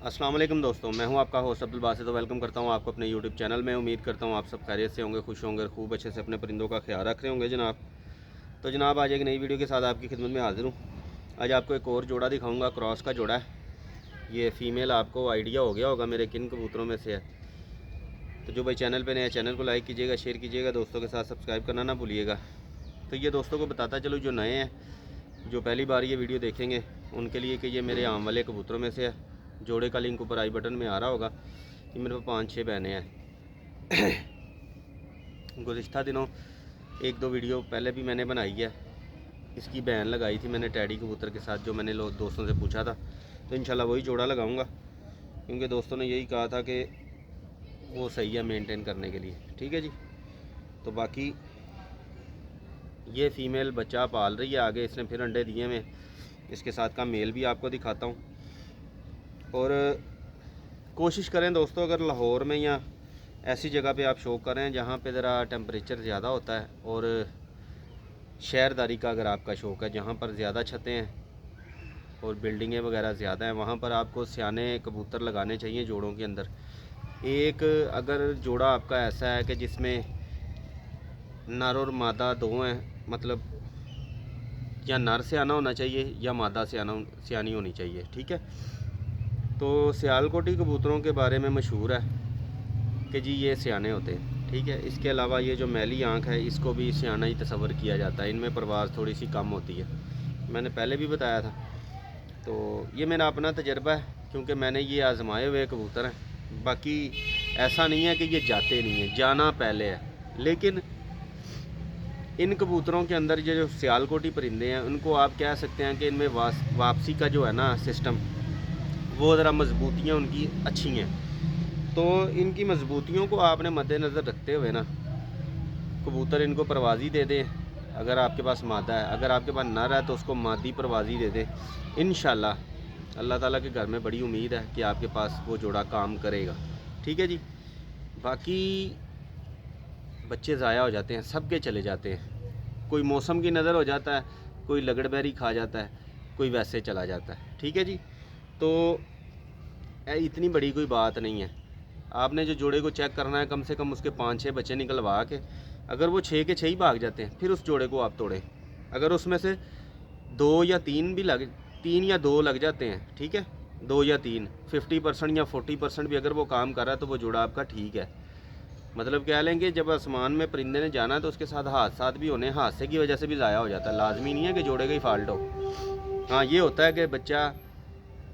अस्सलाम वालेकुम दोस्तों, मैं हूं आपका होस्ट अब्दुल बासित। तो वेलकम करता हूं आपको अपने यूट्यूब चैनल में। उम्मीद करता हूं आप सब खैरियत से होंगे, खुश होंगे, खूब अच्छे से अपने परिंदों का ख्याल रख रहे होंगे जनाब। तो जनाब आज एक नई वीडियो के साथ आपकी खिदमत में हाजिर हूं। आज आपको एक और जोड़ा दिखाऊंगा, क्रॉस का जोड़ा है। ये फ़ीमेल आपको आइडिया हो गया होगा मेरे किन कबूतरों में से है। तो जो भाई चैनल पर नया, चैनल को लाइक कीजिएगा, शेयर कीजिएगा, दोस्तों के साथ सब्सक्राइब करना ना भूलिएगा। तो ये दोस्तों को बताता चलो जो नए हैं, जो पहली बार ये वीडियो देखेंगे उनके लिए कि ये मेरे आम वाले कबूतरों में से है। जोड़े का लिंक ऊपर आई बटन में आ रहा होगा। ये मेरे पास 5-6 बहनें हैं। गुज़िश्ता दिनों 1-2 वीडियो पहले भी मैंने बनाई है। इसकी बहन लगाई थी मैंने टैडी कबूतर के साथ, जो मैंने दोस्तों से पूछा था। तो इंशाल्लाह वही जोड़ा लगाऊंगा, क्योंकि दोस्तों ने यही कहा था कि वो सही है मेंटेन करने के लिए। ठीक है जी। तो बाकी ये फ़ीमेल बच्चा पाल रही है, आगे इसने फिर अंडे दिए में। इसके साथ का मेल भी आपको दिखाता हूँ। और कोशिश करें दोस्तों, अगर लाहौर में या ऐसी जगह पे आप शौक़ करें जहाँ पे ज़रा टेम्परेचर ज़्यादा होता है, और शहरदारी का अगर आपका शौक़ है जहाँ पर ज़्यादा छतें हैं और बिल्डिंगें वगैरह ज़्यादा हैं, वहाँ पर आपको सियाने कबूतर लगाने चाहिए जोड़ों के अंदर। एक अगर जोड़ा आपका ऐसा है कि जिसमें नर और मादा दो हैं, मतलब या नर सियाना होना चाहिए या मादा सियानी होनी चाहिए। ठीक है। तो सियालकोटी कबूतरों के बारे में मशहूर है कि जी ये सियाने होते हैं। ठीक है। इसके अलावा ये जो मैली आँख है, इसको भी सियाना ही तस्वर किया जाता है। इनमें परवाज़ थोड़ी सी कम होती है, मैंने पहले भी बताया था। तो ये मेरा अपना तजर्बा है, क्योंकि मैंने ये आजमाए हुए कबूतर हैं। बाकी ऐसा नहीं है कि ये जाते नहीं हैं, जाना पहले है। लेकिन इन कबूतरों के अंदर ये जो सियालकोटी परिंदे हैं, उनको आप कह सकते हैं कि इनमें वापसी का जो है ना सिस्टम, वो ज़रा मजबूतियाँ उनकी अच्छी हैं। तो इनकी मजबूतियों को आपने मद्देनज़र रखते हुए ना कबूतर इनको परवाज़ी दे दें। अगर आपके पास मादा है, अगर आपके पास नर है तो उसको मादी परवाज़ी दे दें। इंशाल्लाह अल्लाह ताला के घर में बड़ी उम्मीद है कि आपके पास वो जोड़ा काम करेगा। ठीक है जी। बाकी बच्चे ज़ाया हो जाते हैं, सबके चले जाते हैं। कोई मौसम की नज़र हो जाता है, कोई लगड़बेरी खा जाता है, कोई वैसे चला जाता है। ठीक है जी। तो इतनी बड़ी कोई बात नहीं है। आपने जो जोड़े को चेक करना है, कम से कम उसके 5-6 बच्चे निकलवा के, अगर वो 6 के 6 ही भाग जाते हैं, फिर उस जोड़े को आप तोड़ें। अगर उसमें से 2 या 3 भी 3 या 2 लग जाते हैं, ठीक है, 2 या 3, 50% या 40% भी अगर वो काम कर रहा है, तो वो जोड़ा आपका ठीक है। मतलब कह लेंगे जब आसमान में परिंदे ने जाना है तो उसके साथ हादसात भी होने, हादसे की वजह से भी ज़ाया हो जाता है। लाजमी नहीं है कि जोड़े का ही फॉल्ट हो। हाँ, ये होता है कि बच्चा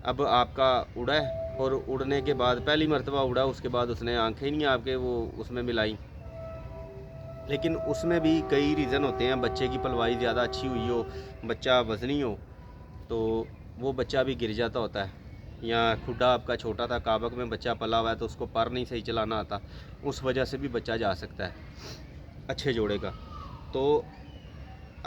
अब आपका उड़ा है, और उड़ने के बाद पहली मरतबा उड़ा, उसके बाद उसने आंखें नहीं आपके वो उसमें मिलाई। लेकिन उसमें भी कई रीज़न होते हैं। बच्चे की पलवाई ज़्यादा अच्छी हुई हो, बच्चा वज़नी हो, तो वो बच्चा भी गिर जाता होता है। या खुडा आपका छोटा था, काबक में बच्चा पला हुआ है, तो उसको पर नहीं सही चलाना आता, उस वजह से भी बच्चा जा सकता है अच्छे जोड़े का। तो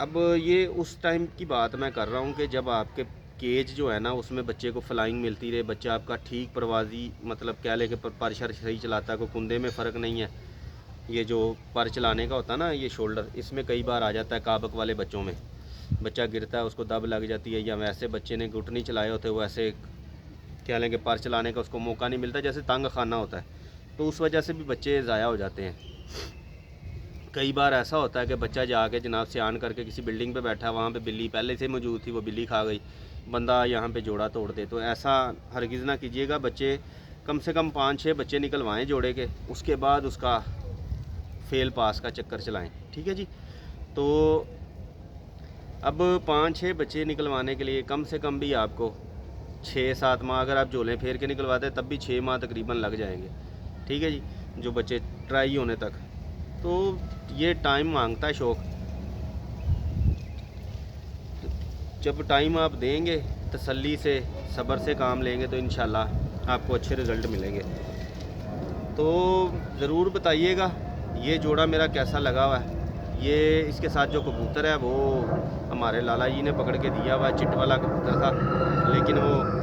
अब ये उस टाइम की बात मैं कर रहा हूँ कि जब आपके केज जो है ना, उसमें बच्चे को फ्लाइंग मिलती रहे, बच्चा आपका ठीक परवाज़ी, मतलब क्या लेके पर शर सही चलाता है, कोई कुंदे में फ़र्क नहीं है। ये जो पर चलाने का होता है ना, ये शोल्डर, इसमें कई बार आ जाता है काबक वाले बच्चों में। बच्चा गिरता है, उसको दब लग जाती है, या वैसे बच्चे ने घुटनी चलाए होते, वो ऐसे क्या लेंगे, पर चलाने का उसको मौका नहीं मिलता, जैसे तंग खाना होता है। तो उस वजह से भी बच्चे ज़ाया हो जाते हैं। कई बार ऐसा होता है कि बच्चा जाके जनाब सियान करके किसी बिल्डिंग पे बैठा, वहाँ पे बिल्ली पहले से मौजूद थी, वो बिल्ली खा गई, बंदा यहाँ पे जोड़ा तोड़ दे। तो ऐसा हरगिज़ ना कीजिएगा। बच्चे कम से कम 5-6 बच्चे निकलवाएं जोड़े के, उसके बाद उसका फेल पास का चक्कर चलाएं। ठीक है जी। तो अब 5-6 बच्चे निकलवाने के लिए कम से कम भी आपको 6-7 माह, अगर आप झोलें फेर के निकलवाते तब भी 6 माह तकरीबन लग जाएंगे। ठीक है जी, जो बच्चे ट्राई होने तक। तो ये टाइम मांगता है शौक़। जब टाइम आप देंगे, तसल्ली से, सब्र से काम लेंगे, तो इंशाल्लाह आपको अच्छे रिज़ल्ट मिलेंगे। तो ज़रूर बताइएगा ये जोड़ा मेरा कैसा लगा हुआ है। ये इसके साथ जो कबूतर है वो हमारे लाला जी ने पकड़ के दिया हुआ है, चिट वाला कबूतर था। लेकिन वो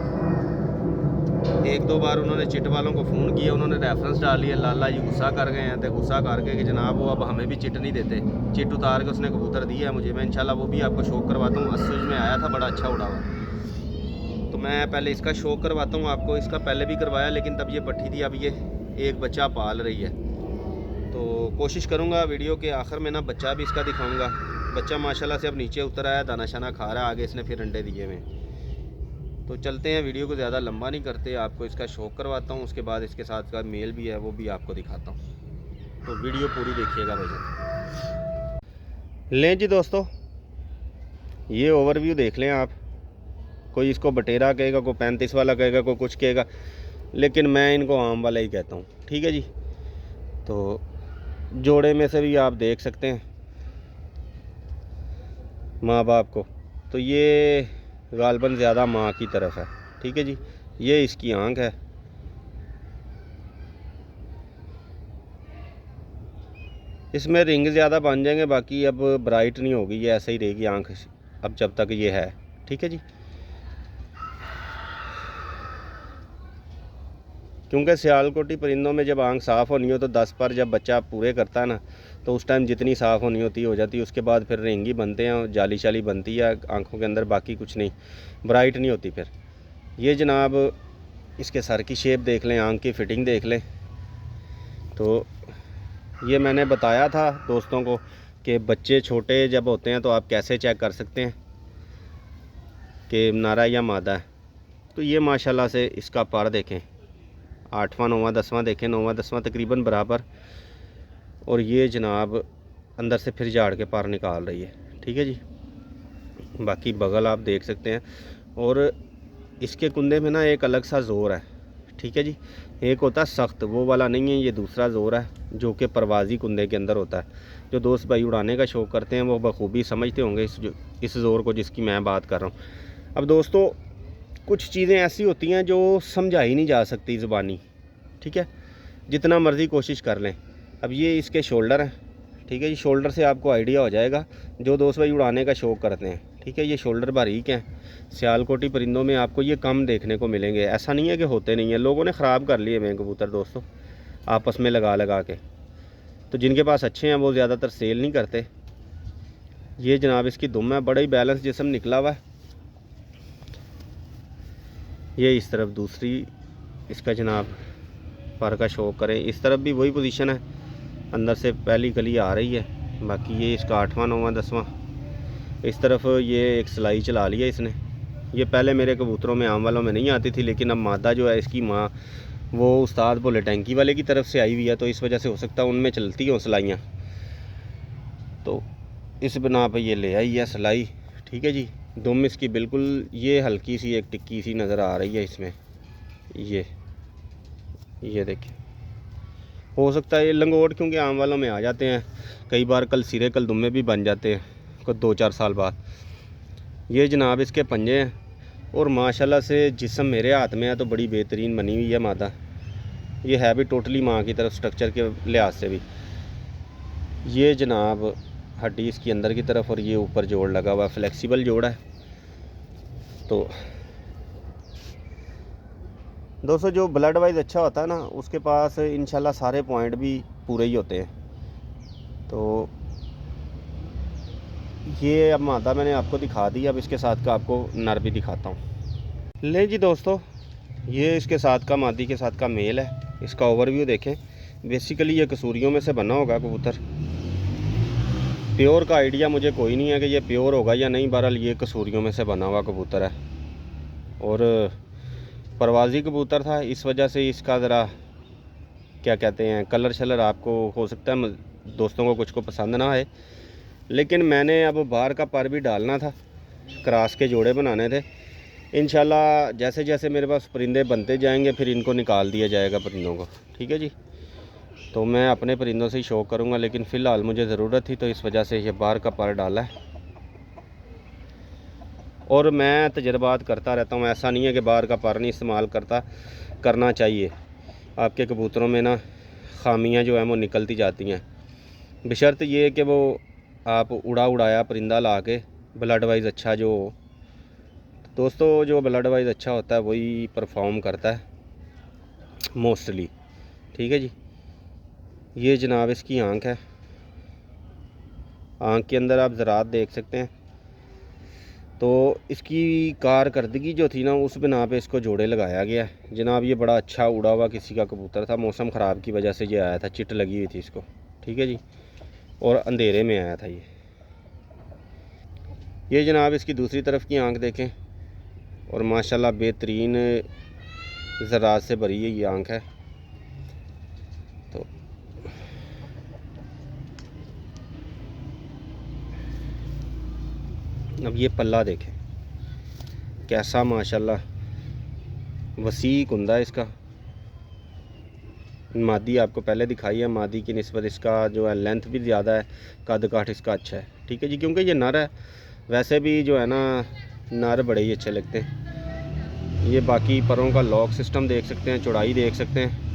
1-2 बार उन्होंने चिट वालों को फ़ोन किया, उन्होंने रेफरेंस डाल लिया, लाला जी गुस्सा कर गए हैं। तो गुस्सा करके कि जनाब वो अब हमें भी चिट नहीं देते। चिट उतार के उसने कबूतर दिया है मुझे। मैं इंशाल्लाह वो भी आपको शौक करवाता हूँ। असुज में आया था, बड़ा अच्छा उड़ा हुआ। तो मैं पहले इसका शो करवाता हूँ आपको। इसका पहले भी करवाया लेकिन तब ये पट्टी थी, अब ये एक बच्चा पाल रही है। तो कोशिश करूँगा वीडियो के आखिर में ना बच्चा भी इसका दिखाऊँगा। बच्चा माशाल्लाह से अब नीचे उतर आया, दाना शाना खा रहा है, आगे इसने फिर अंडे दिए हुए। तो चलते हैं, वीडियो को ज़्यादा लंबा नहीं करते, आपको इसका शौक करवाता हूँ। उसके बाद इसके साथ का मेल भी है वो भी आपको दिखाता हूँ, तो वीडियो पूरी देखिएगा भाईजान। लें जी दोस्तों, ये ओवरव्यू देख लें आप। कोई इसको बटेरा कहेगा, कोई 35 वाला कहेगा, कोई कुछ कहेगा, लेकिन मैं इनको आम वाला ही कहता हूँ। ठीक है जी। तो जोड़े में से भी आप देख सकते हैं माँ बाप को, तो ये गालबन ज़्यादा माँ की तरफ है। ठीक है जी। ये इसकी आंख है। इसमें रिंग ज़्यादा बन जाएंगे, बाकी अब ब्राइट नहीं होगी, ये ऐसे ही रहेगी आंख अब जब तक ये है। ठीक है जी। क्योंकि सियालकोटी परिंदों में जब आंख साफ़ होनी हो तो 10 पर जब बच्चा पूरे करता है ना, तो उस टाइम जितनी साफ़ होनी होती हो जाती है। उसके बाद फिर रिंगी बनते हैं, जाली शाली बनती है आंखों के अंदर, बाकी कुछ नहीं, ब्राइट नहीं होती फिर। ये जनाब इसके सर की शेप देख लें, आंख की फ़िटिंग देख लें। तो ये मैंने बताया था दोस्तों को कि बच्चे छोटे जब होते हैं तो आप कैसे चेक कर सकते हैं कि नारा या मादा है। तो ये माशाल्लाह से इसका पर देखें, 8वां 9वां 10वां देखें, 9वां 10वां तकरीबन बराबर। और ये जनाब अंदर से फिर झाड़ के पर निकाल रही है। ठीक है जी। बाकी बगल आप देख सकते हैं। और इसके कुंदे में ना एक अलग सा ज़ोर है। ठीक है जी। एक होता है सख्त, वो वाला नहीं है, ये दूसरा ज़ोर है जो कि परवाज़ी कुंदे के अंदर होता है। जो दोस्त भाई उड़ाने का शौक़ करते हैं वो बखूबी समझते होंगे इस ज़ोर को जिसकी मैं बात कर रहा हूँ। अब दोस्तों कुछ चीज़ें ऐसी होती हैं जो समझाई नहीं जा सकती ज़ुबानी। ठीक है, जितना मर्ज़ी कोशिश कर लें। अब ये इसके शोल्डर हैं। ठीक है जी। शोल्डर से आपको आइडिया हो जाएगा जो दोस्त भाई उड़ाने का शौक़ करते हैं। ठीक है, ये शोल्डर बारीक हैं। सियालकोटी परिंदों में आपको ये कम देखने को मिलेंगे, ऐसा नहीं है कि होते नहीं हैं। लोगों ने ख़राब कर लिए हुए कबूतर दोस्तों आपस में लगा लगा के, तो जिनके पास अच्छे हैं वो ज़्यादातर सेल नहीं करते। ये जनाब इसकी दुम है, बड़ा ही बैलेंस जिस्म निकला हुआ है। ये इस तरफ दूसरी इसका जनाब पर का शौक़ करें, इस तरफ भी वही पोजीशन है, अंदर से पहली कली आ रही है। बाकी ये इसका 8वां 9वां 10वां। इस तरफ ये एक सिलाई चला लिया इसने। ये पहले मेरे कबूतरों में आम वालों में नहीं आती थी, लेकिन अब मादा जो है इसकी माँ वो उस्ताद बोले टैंकी वाले की तरफ से आई हुई है, तो इस वजह से हो सकता है उनमें चलती हों सिलाइयाँ, तो इस बिना पर ये ले आई है सिलाई। ठीक है जी। दुम इसकी बिल्कुल ये हल्की सी एक टिक्की सी नज़र आ रही है इसमें। ये देखिए, हो सकता है ये लंगोट क्योंकि आम वालों में आ जाते हैं कई बार, कल सिरे कल दुम्मे भी बन जाते हैं कुछ 2-4 साल बाद। ये जनाब इसके पंजे हैं। और माशाल्लाह से जिस्म मेरे हाथ में है तो बड़ी बेहतरीन बनी हुई है मादा। ये है भी टोटली माँ की तरफ स्ट्रक्चर के लिहाज से भी। ये जनाब हड्डी इसकी अंदर की तरफ और ये ऊपर जोड़ लगा हुआ, फ्लेक्सिबल जोड़ है। तो दोस्तों जो ब्लड वाइज अच्छा होता है ना उसके पास इंशाल्लाह सारे पॉइंट भी पूरे ही होते हैं। तो ये अब मादा मैंने आपको दिखा दी, अब इसके साथ का आपको नर भी दिखाता हूँ। ले जी दोस्तों, ये इसके साथ का मादी के साथ का मेल है। इसका ओवरव्यू देखें। बेसिकली ये कसूरियों में से बना होगा कबूतर। प्योर का आइडिया मुझे कोई नहीं है कि ये प्योर होगा या नहीं, बहरहाल ये कसूरियों में से बना हुआ कबूतर है। और परवाज़ी कबूतर था, इस वजह से इसका ज़रा क्या कहते हैं कलर शलर आपको हो सकता है दोस्तों को कुछ को पसंद ना आए, लेकिन मैंने अब बाहर का पर भी डालना था, क्रॉस के जोड़े बनाने थे। इंशाल्लाह जैसे जैसे मेरे पास परिंदे बनते जाएंगे फिर इनको निकाल दिया जाएगा परिंदों को। ठीक है जी। तो मैं अपने परिंदों से ही शौक़ करूँगा, लेकिन फ़िलहाल मुझे ज़रूरत थी तो इस वजह से ये बाहर का पर डाला है। और मैं तजर्बात करता रहता हूँ, ऐसा नहीं है कि बाहर का पर नहीं इस्तेमाल करना चाहिए। आपके कबूतरों में ना ख़ामियाँ जो हैं वो निकलती जाती हैं, बशर्त ये कि वो आप उड़ाया परिंदा ला के ब्लड वाइज अच्छा जो हो। दोस्तों जो ब्लड वाइज अच्छा होता है वही परफॉर्म करता है मोस्टली। ठीक है जी। ये जनाब इसकी आंख है। आंख के अंदर आप ज़रात देख सकते हैं। तो इसकी कारकर्दगी जो थी ना, उस बिना पे इसको जोड़े लगाया गया है जनाब। ये बड़ा अच्छा उड़ा हुआ किसी का कबूतर था, मौसम ख़राब की वजह से ये आया था, चिट लगी हुई थी इसको, ठीक है जी, और अंधेरे में आया था ये जनाब इसकी दूसरी तरफ की आंख देखें, और माशाल्लाह बेहतरीन ज़रात से भरी हुई ये आंख है। तो अब ये पल्ला देखें कैसा माशाल्लाह वसी कुंदा है इसका। मादी आपको पहले दिखाई है, मादी की निस्बत इसका जो है लेंथ भी ज़्यादा है, कद काठ इसका अच्छा है, ठीक है जी, क्योंकि ये नर है। वैसे भी जो है ना नर बड़े ही अच्छे लगते हैं। ये बाकी परों का लॉक सिस्टम देख सकते हैं, चौड़ाई देख सकते हैं,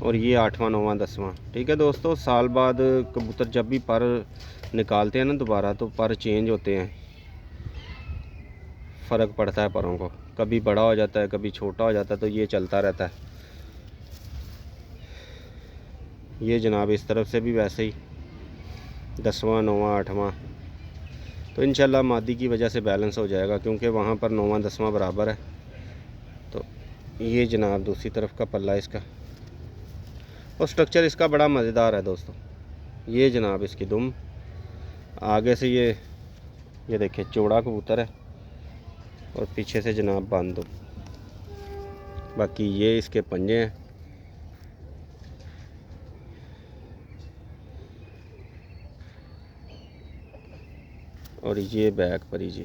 और ये 8वां 9वां 10वां, ठीक है दोस्तों। साल बाद कबूतर जब भी पर निकालते हैं ना दोबारा, तो पर चेंज होते हैं, फ़र्क पड़ता है परों को, कभी बड़ा हो जाता है कभी छोटा हो जाता है, तो ये चलता रहता है। ये जनाब इस तरफ से भी वैसे ही 10वां 9वां 8वां, तो इंशाल्लाह मादी की वजह से बैलेंस हो जाएगा, क्योंकि वहाँ पर 9वां 10वां बराबर है। तो ये जनाब दूसरी तरफ का पल्ला इसका, और स्ट्रक्चर इसका बड़ा मज़ेदार है दोस्तों। ये जनाब इसकी दुम आगे से ये देखिए चौड़ा कबूतर है, और पीछे से जनाब बंद दुम। बाकी ये इसके पंजे हैं, और ये बैक परी जी,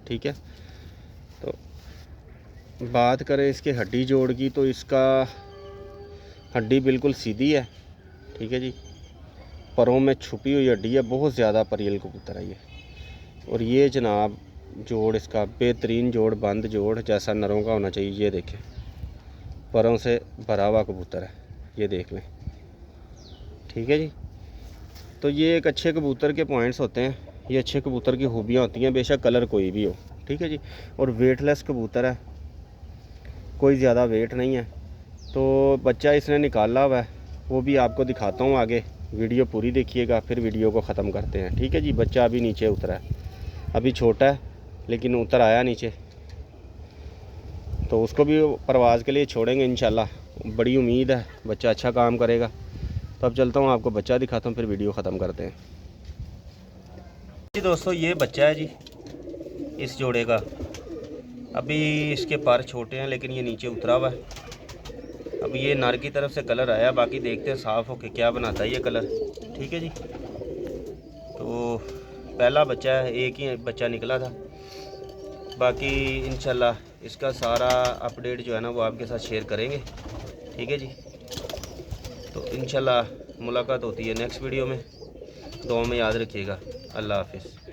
ठीक है। तो बात करें इसके हड्डी जोड़ की, तो इसका हड्डी बिल्कुल सीधी है, ठीक है जी, परों में छुपी हुई हड्डी है, बहुत ज़्यादा परियल कबूतर है ये। और ये जनाब जोड़ इसका बेहतरीन जोड़, बंद जोड़ जैसा नरों का होना चाहिए। ये देखें परों से भरा हुआ कबूतर है, ये देख लें, ठीक है जी। तो ये एक अच्छे कबूतर के पॉइंट्स होते हैं, ये अच्छे कबूतर की खूबियाँ होती हैं, बेशक कलर कोई भी हो, ठीक है जी। और वेटलेस कबूतर है, कोई ज़्यादा वेट नहीं है। तो बच्चा इसने निकाला हुआ है, वो भी आपको दिखाता हूँ आगे, वीडियो पूरी देखिएगा, फिर वीडियो को ख़त्म करते हैं, ठीक है जी। बच्चा अभी नीचे उतरा है, अभी छोटा है लेकिन उतर आया नीचे, तो उसको भी परवाज़ के लिए छोड़ेंगे इंशाल्लाह। बड़ी उम्मीद है बच्चा अच्छा काम करेगा। तो अब चलता हूँ आपको बच्चा दिखाता हूँ, फिर वीडियो ख़त्म करते हैं जी। दोस्तों ये बच्चा है जी इस जोड़े का, अभी इसके पर छोटे हैं लेकिन ये नीचे उतरा हुआ है। अब ये नर की तरफ से कलर आया, बाकी देखते हैं साफ़ होके क्या बनाता है ये कलर, ठीक है जी। तो पहला बच्चा है, एक ही बच्चा निकला था, बाकी इंशाल्लाह इसका सारा अपडेट जो है ना वो आपके साथ शेयर करेंगे, ठीक है जी। तो इंशाल्लाह मुलाकात होती है नेक्स्ट वीडियो में, दुआ में याद रखिएगा। अल्लाह हाफिज़।